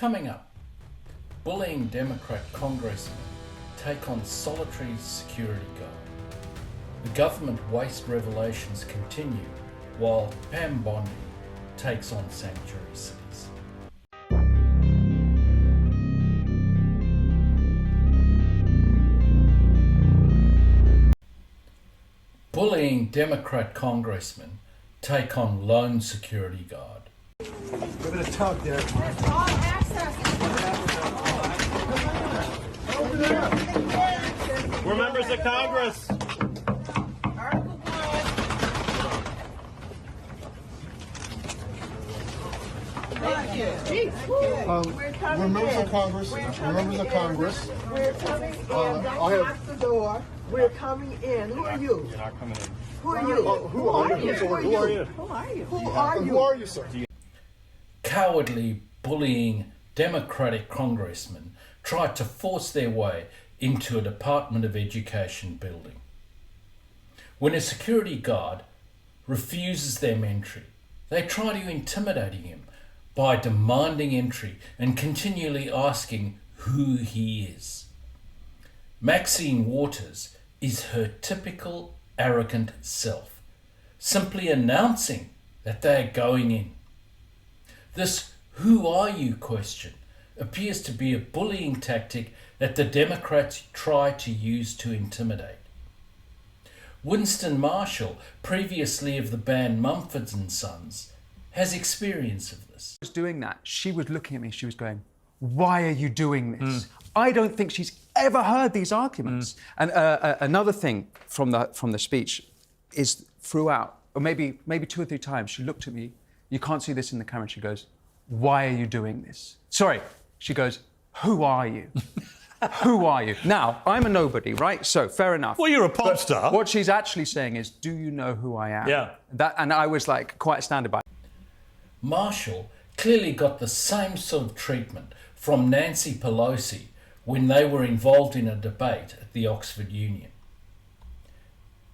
Coming up, bullying Democrat Congressmen take on solitary security guard. The government waste revelations continue while Pam Bondi takes on sanctuary cities. Bullying Democrat Congressmen take on lone security guard. Give it a tug there. All access. We're members of Congress. We're members of Congress. We're members of Congress. We're coming in. Don't lock the door. We're coming in. Who are you? You're not coming in. Who are you? Who are you? Who are Who are you? Who are you? Who are you, sir? Cowardly bullying Democratic congressmen tried to force their way into a Department of Education building. When a security guard refuses them entry, they try to intimidate him by demanding entry and continually asking who he is. Maxine Waters is her typical arrogant self, simply announcing that they are going in. This "who are you" question appears to be a bullying tactic that the Democrats try to use to intimidate. Winston Marshall, previously of the band Mumford & Sons, has experience of this. Was doing that, she was looking at me, she was going, "Why are you doing this?" I don't think she's ever heard these arguments. And another thing from the speech is throughout, or maybe 2 or 3 times, she looked at me. You can't see this in the camera. And she goes, "Why are you doing this?" Sorry, she goes, "Who are you?" Who are you? Now, I'm a nobody, right? So, fair enough. Well, you're a pop But star. What she's actually saying is, do you know who I am? Yeah. And I was like quite astounded by it. Marshall clearly got the same sort of treatment from Nancy Pelosi when they were involved in a debate at the Oxford Union.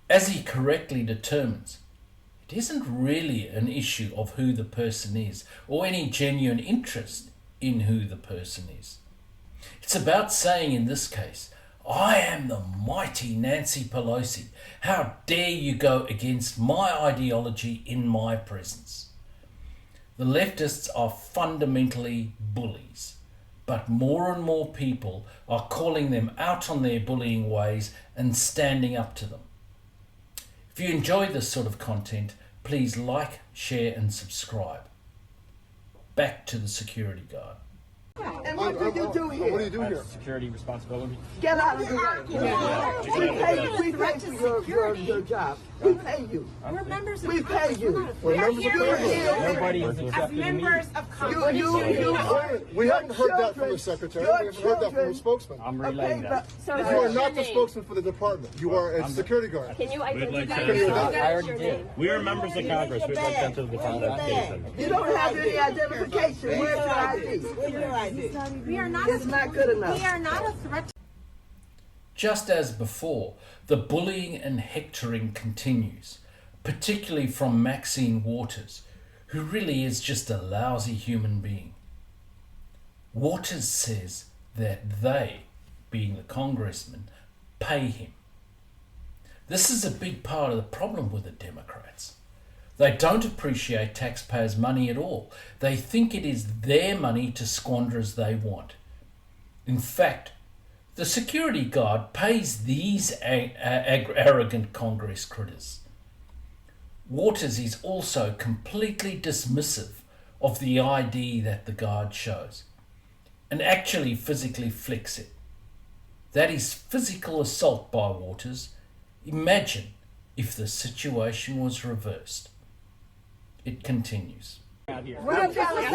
As he correctly determines, it isn't really an issue of who the person is or any genuine interest in who the person is. It's about saying in this case, "I am the mighty Nancy Pelosi. How dare you go against my ideology in my presence?" The leftists are fundamentally bullies, but more and more people are calling them out on their bullying ways and standing up to them. If you enjoy this sort of content, please like, share and subscribe. Back to the security guard. And what do you do here? What do you do here? Security responsibility. Get out of the way. We pay for your job. We pay you. We're members of We pay you. We're members of Congress. Nobody is as accepting me. members of Congress. We haven't heard that from the secretary. We haven't heard that from the spokesman. I'm relaying that. So You are not the spokesman for the department. You are a security guard. Can you identify to- yourself? I already did. We are members of Congress. We'd like to enter the Department of Education. You don't have any identification. Where's your ID? Where's your ID? we are not. It's not good enough. We are not a threat. Just as before, the bullying and hectoring continues, particularly from Maxine Waters, who really is just a lousy human being. Waters says that they, being the congressmen, pay him. This is a big part of the problem with the Democrats. They don't appreciate taxpayers' money at all. They think it is their money to squander as they want. In fact, the security guard pays these arrogant Congress critters. Waters is also completely dismissive of the ID that the guard shows and actually physically flicks it. That is physical assault by Waters. Imagine if the situation was reversed. It continues. We're trying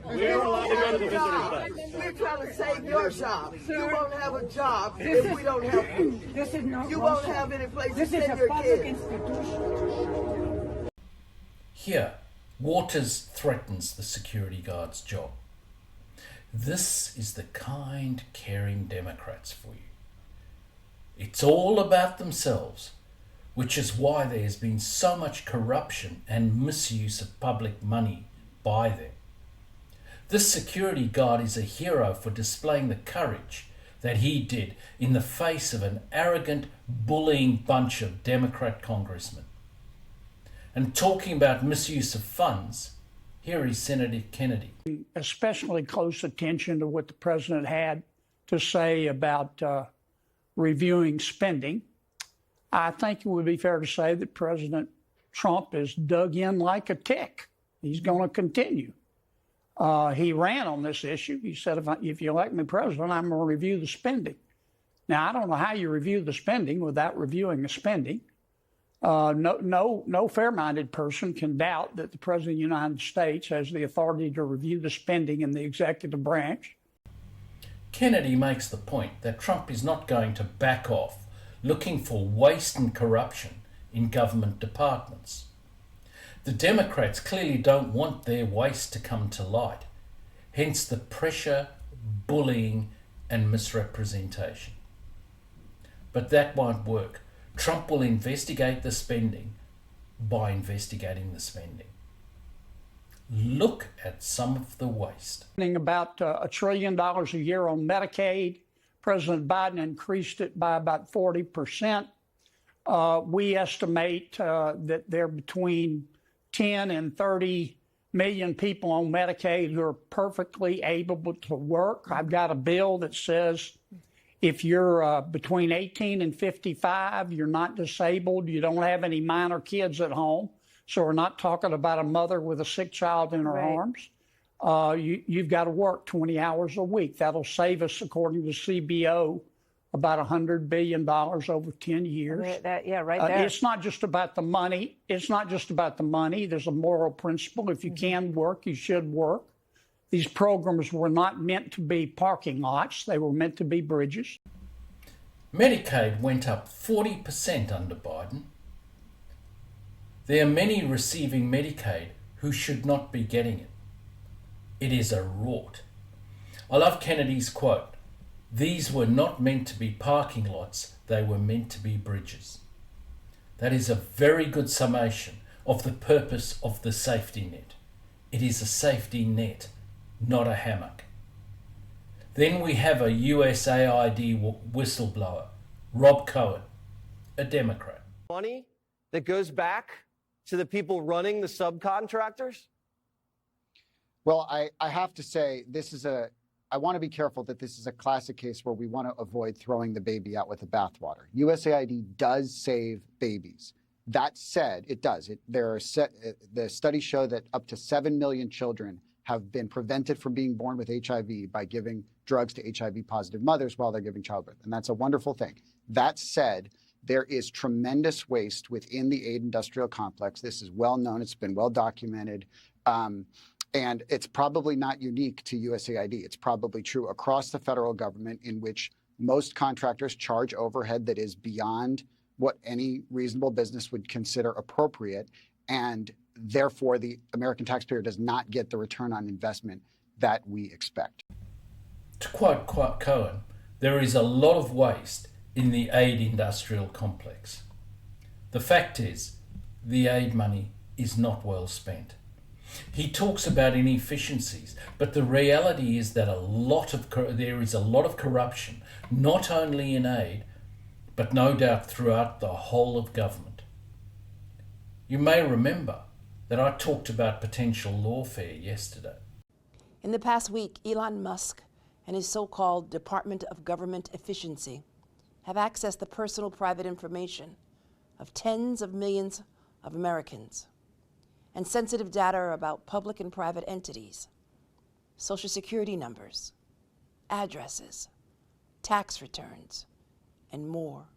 We're allowed to go to the visitor's desk. We're trying to save your job. You won't have a job if we don't help you. This is not You won't Russia. have any place to This is send a your public kids. institution. Here, Waters threatens the security guard's job. This is the kind, caring Democrats for you. It's all about themselves, which is why there has been so much corruption and misuse of public money by them. This security guard is a hero for displaying the courage that he did in the face of an arrogant, bullying bunch of Democrat congressmen. And talking about misuse of funds, here is Senator Kennedy. Especially close attention to what the president had to say about reviewing spending. I think it would be fair to say that President Trump is dug in like a tick. He's going to continue. He ran on this issue. He said, if you elect me president, I'm going to review the spending. Now, I don't know how you review the spending without reviewing the spending. No fair-minded person can doubt that the President of the United States has the authority to review the spending in the executive branch. Kennedy makes the point that Trump is not going to back off looking for waste and corruption in government departments. The Democrats clearly don't want their waste to come to light, hence the pressure, bullying, and misrepresentation. But that won't work. Trump will investigate the spending by investigating the spending. Look at some of the waste. About $1 trillion a year on Medicaid. President Biden increased it by about 40%. We estimate that there are between 10 and 30 million people on Medicaid who are perfectly able to work. I've got a bill that says if you're between 18 and 55, you're not disabled, you don't have any minor kids at home, so we're not talking about a mother with a sick child in her arms, you've got to work 20 hours a week. That'll save us, according to CBO, about $100 billion over 10 years. Right there. It's not just about the money. There's a moral principle. If you can work, you should work. These programs were not meant to be parking lots. They were meant to be bridges. Medicaid went up 40% under Biden. There are many receiving Medicaid who should not be getting it. It is a rort. I love Kennedy's quote, "These were not meant to be parking lots, they were meant to be bridges." That is a very good summation of the purpose of the safety net. It is a safety net, not a hammock. Then we have a USAID whistleblower, Rob Cohen, a Democrat. Money that goes back to the people running the subcontractors? Well, I have to say, I want to be careful that this is a classic case where we want to avoid throwing the baby out with the bathwater. USAID does save babies. That said, it does. The studies show that up to 7 million children have been prevented from being born with HIV by giving drugs to HIV-positive mothers while they're giving childbirth. And that's a wonderful thing. That said, there is tremendous waste within the aid industrial complex. This is well known. It's been well documented. And it's probably not unique to USAID. It's probably true across the federal government, in which most contractors charge overhead that is beyond what any reasonable business would consider appropriate. And therefore, the American taxpayer does not get the return on investment that we expect. To quote Cohen, there is a lot of waste in the aid industrial complex. The fact is, the aid money is not well spent. He talks about inefficiencies, but the reality is that there is a lot of corruption, not only in aid, but no doubt throughout the whole of government. You may remember that I talked about potential lawfare yesterday. In the past week, Elon Musk and his so-called Department of Government Efficiency have accessed the personal private information of tens of millions of Americans and sensitive data about public and private entities, Social Security numbers, addresses, tax returns, and more.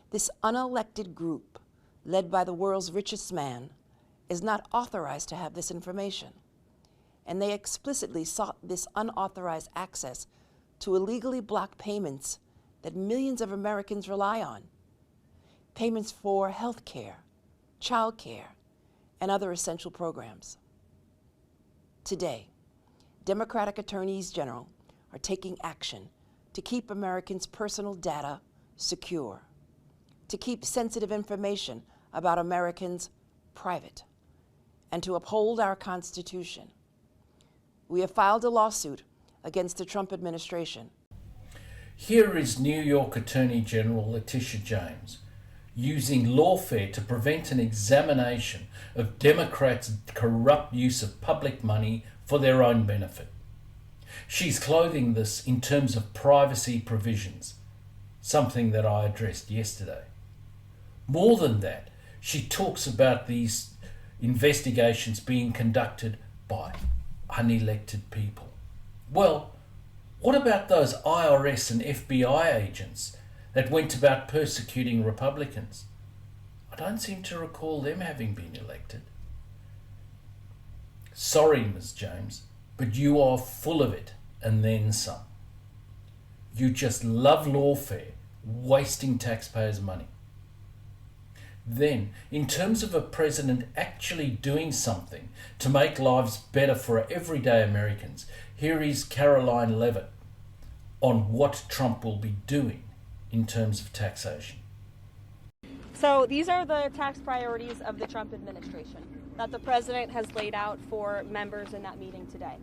This unelected group, led by the world's richest man, is not authorized to have this information, and they explicitly sought this unauthorized access to illegally block payments that millions of Americans rely on, payments for health care, child care, and other essential programs. Today, Democratic attorneys general are taking action to keep Americans' personal data secure, to keep sensitive information about Americans private, and to uphold our Constitution. We have filed a lawsuit against the Trump administration. Here is New York Attorney General Letitia James using lawfare to prevent an examination of Democrats' corrupt use of public money for their own benefit. She's clothing this in terms of privacy provisions, something that I addressed yesterday. More than that, she talks about these investigations being conducted by unelected people. Well, what about those IRS and FBI agents that went about persecuting Republicans? I don't seem to recall them having been elected. Sorry, Ms. James, but you are full of it, and then some. You just love lawfare, wasting taxpayers' money. Then, in terms of a president actually doing something to make lives better for everyday Americans, here is Caroline Levitt on what Trump will be doing in terms of taxation. So these are the tax priorities of the Trump administration that the president has laid out for members in that meeting today.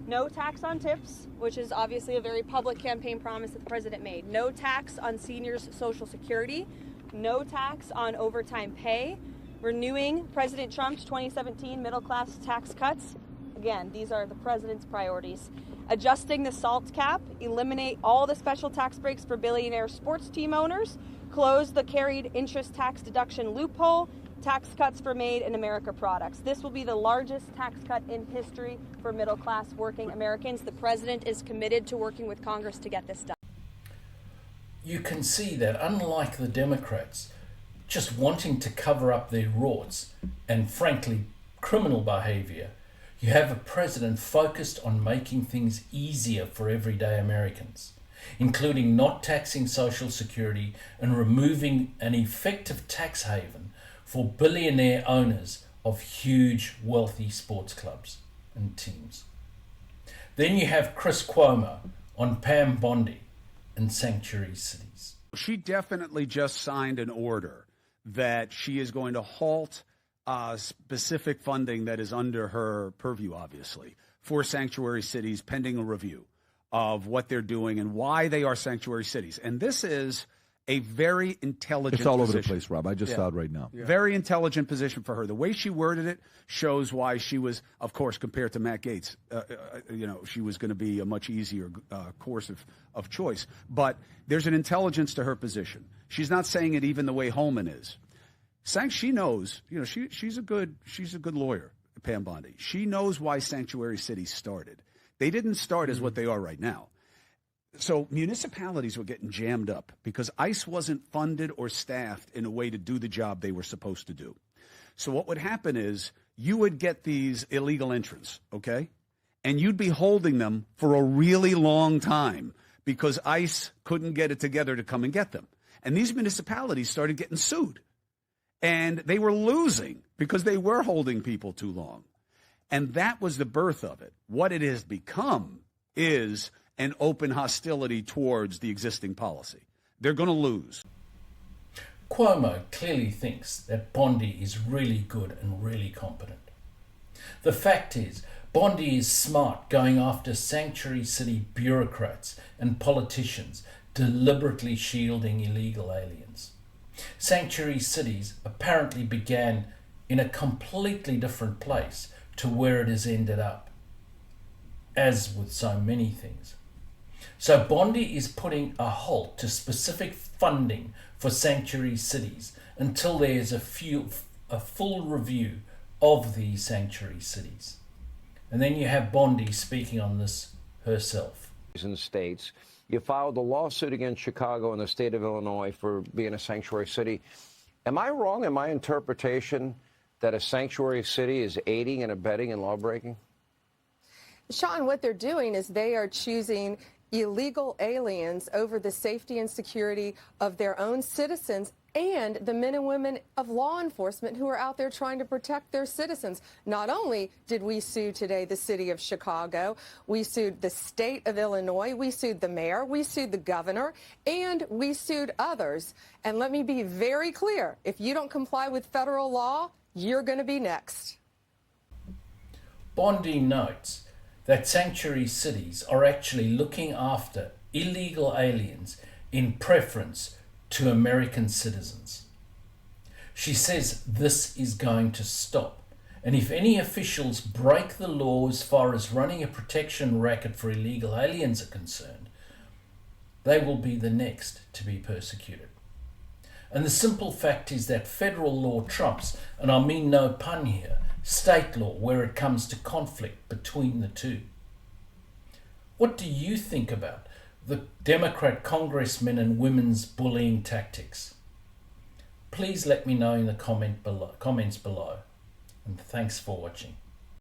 No tax on tips, which is obviously a very public campaign promise that the president made. No tax on seniors' Social Security. No tax on overtime pay. Renewing President Trump's 2017 middle-class tax cuts. Again, these are the president's priorities. Adjusting the SALT cap, eliminate all the special tax breaks for billionaire sports team owners, close the carried interest tax deduction loophole, tax cuts for Made in America products. This will be the largest tax cut in history for middle-class working Americans. The president is committed to working with Congress to get this done. You can see that unlike the Democrats, just wanting to cover up their rorts and frankly criminal behaviour, you have a president focused on making things easier for everyday Americans, including not taxing Social Security and removing an effective tax haven for billionaire owners of huge, wealthy sports clubs and teams. Then you have Chris Cuomo on Pam Bondi and sanctuary cities. She definitely just signed an order that she is going to halt specific funding that is under her purview, obviously, for sanctuary cities pending a review of what they're doing and why they are sanctuary cities. And this is a very intelligent It's all over position. the place, Rob. I just saw it right now. Very intelligent position for her. The way she worded it shows why she was, of course, compared to Matt Gaetz, she was going to be a much easier course of choice. But there's an intelligence to her position. She's not saying it even the way Holman is. She knows, she's a good lawyer, Pam Bondi. She knows why sanctuary cities started. They didn't start as what they are right now. So municipalities were getting jammed up because ICE wasn't funded or staffed in a way to do the job they were supposed to do. So what would happen is you would get these illegal entrants, okay? And you'd be holding them for a really long time because ICE couldn't get it together to come and get them. And these municipalities started getting sued. And they were losing because they were holding people too long. And that was the birth of it. What it has become is an open hostility towards the existing policy. They're going to lose. Cuomo clearly thinks that Bondi is really good and really competent. The fact is, Bondi is smart going after sanctuary city bureaucrats and politicians deliberately shielding illegal aliens. Sanctuary cities apparently began in a completely different place to where it has ended up, as with so many things. So Bondi is putting a halt to specific funding for sanctuary cities until there is a full review of these sanctuary cities. And then you have Bondi speaking on this herself. In states, you filed a lawsuit against Chicago and the state of Illinois for being a sanctuary city. Am I wrong in my interpretation that a sanctuary city is aiding and abetting in lawbreaking? Sean, what they're doing is they are choosing illegal aliens over the safety and security of their own citizens and the men and women of law enforcement who are out there trying to protect their citizens. Not only did we sue today the city of Chicago, we sued the state of Illinois, we sued the mayor, we sued the governor, and we sued others. And let me be very clear, if you don't comply with federal law, you're going to be next. Bondi notes that sanctuary cities are actually looking after illegal aliens in preference to American citizens. She says this is going to stop, and if any officials break the law as far as running a protection racket for illegal aliens are concerned, they will be the next to be persecuted. And the simple fact is that federal law trumps, and I mean no pun here, state law where it comes to conflict between the two. What do you think about the Democrat congressmen and women's bullying tactics? Please let me know in the comments below. And thanks for watching.